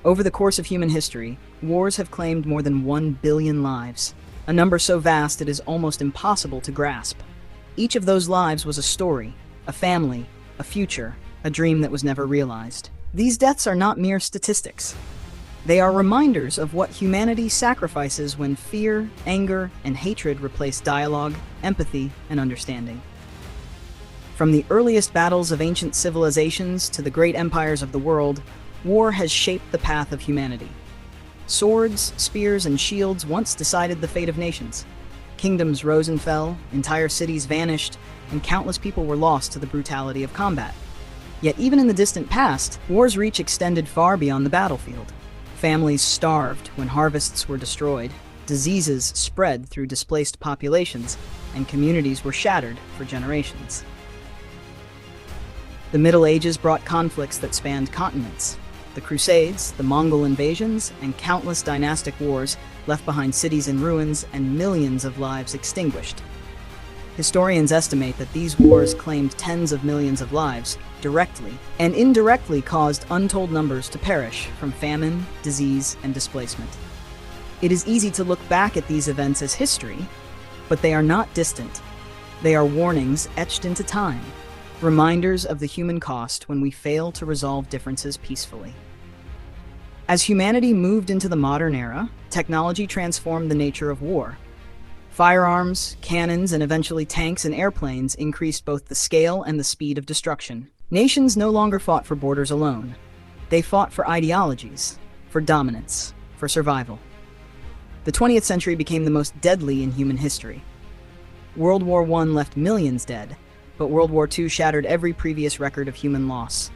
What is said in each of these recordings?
Over the course of human history, wars have claimed more than 1 billion lives, a number so vast it is almost impossible to grasp. Each of those lives was a story, a family, a future, a dream that was never realized. These deaths are not mere statistics. They are reminders of what humanity sacrifices when fear, anger, and hatred replace dialogue, empathy, and understanding. From the earliest battles of ancient civilizations to the great empires of the world, war has shaped the path of humanity. Swords, spears, and shields once decided the fate of nations. Kingdoms rose and fell, entire cities vanished, and countless people were lost to the brutality of combat. Yet even in the distant past, war's reach extended far beyond the battlefield. Families starved when harvests were destroyed, diseases spread through displaced populations, and communities were shattered for generations. The Middle Ages brought conflicts that spanned continents. The Crusades, the Mongol invasions, and countless dynastic wars left behind cities in ruins and millions of lives extinguished. Historians estimate that these wars claimed tens of millions of lives, directly and indirectly caused untold numbers to perish from famine, disease, and displacement. It is easy to look back at these events as history, but they are not distant. They are warnings etched into time, reminders of the human cost when we fail to resolve differences peacefully. As humanity moved into the modern era, technology transformed the nature of war. Firearms, cannons, and eventually tanks and airplanes increased both the scale and the speed of destruction. Nations no longer fought for borders alone. They fought for ideologies, for dominance, for survival. The 20th century became the most deadly in human history. World War I left millions dead, but World War II shattered every previous record of human loss.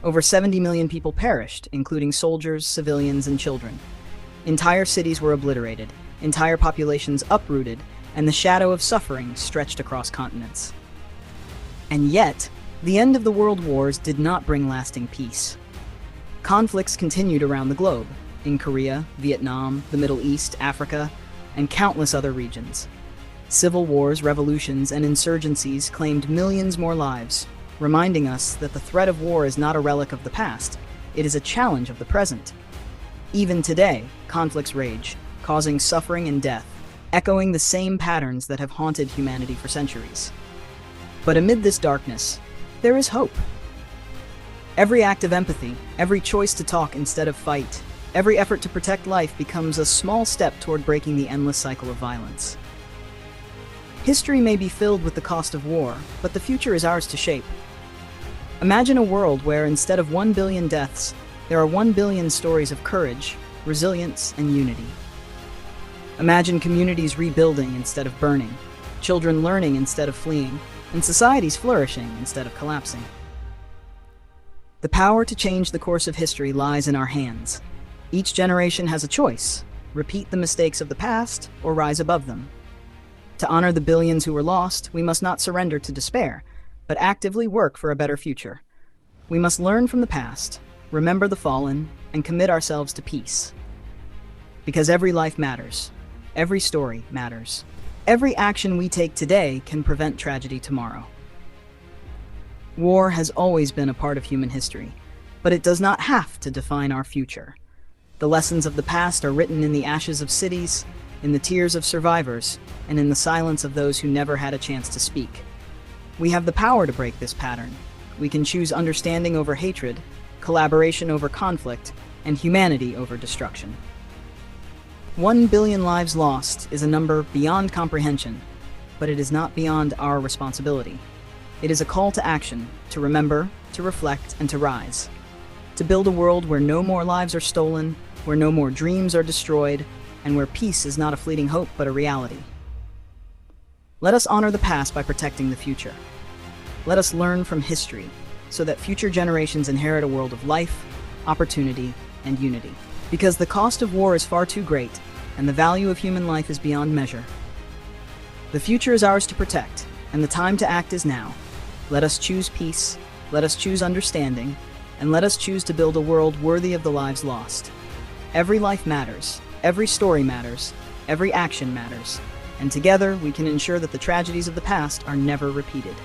Over 70 million people perished, including soldiers, civilians, and children. Entire cities were obliterated, entire populations uprooted, and the shadow of suffering stretched across continents. And yet, the end of the world wars did not bring lasting peace. Conflicts continued around the globe, in Korea, Vietnam, the Middle East, Africa, and countless other regions. Civil wars, revolutions, and insurgencies claimed millions more lives, reminding us that the threat of war is not a relic of the past, it is a challenge of the present. Even today, conflicts rage, causing suffering and death, echoing the same patterns that have haunted humanity for centuries. But amid this darkness, there is hope. Every act of empathy, every choice to talk instead of fight, every effort to protect life becomes a small step toward breaking the endless cycle of violence. History may be filled with the cost of war, but the future is ours to shape. Imagine a world where instead of 1 billion deaths, there are 1 billion stories of courage, resilience, and unity. Imagine communities rebuilding instead of burning, children learning instead of fleeing, and societies flourishing instead of collapsing. The power to change the course of history lies in our hands. Each generation has a choice: repeat the mistakes of the past or rise above them. To honor the billions who were lost, we must not surrender to despair, but actively work for a better future. We must learn from the past, remember the fallen, and commit ourselves to peace. Because every life matters. Every story matters. Every action we take today can prevent tragedy tomorrow. War has always been a part of human history, but it does not have to define our future. The lessons of the past are written in the ashes of cities, in the tears of survivors, and in the silence of those who never had a chance to speak. We have the power to break this pattern. We can choose understanding over hatred, collaboration over conflict, and humanity over destruction. 1 billion lives lost is a number beyond comprehension, but it is not beyond our responsibility. It is a call to action, to remember, to reflect, and to rise. To build a world where no more lives are stolen, where no more dreams are destroyed, and where peace is not a fleeting hope but a reality. Let us honor the past by protecting the future. Let us learn from history so that future generations inherit a world of life, opportunity, and unity. Because the cost of war is far too great, and the value of human life is beyond measure. The future is ours to protect, and the time to act is now. Let us choose peace, let us choose understanding, and let us choose to build a world worthy of the lives lost. Every life matters, every story matters, every action matters, and together we can ensure that the tragedies of the past are never repeated.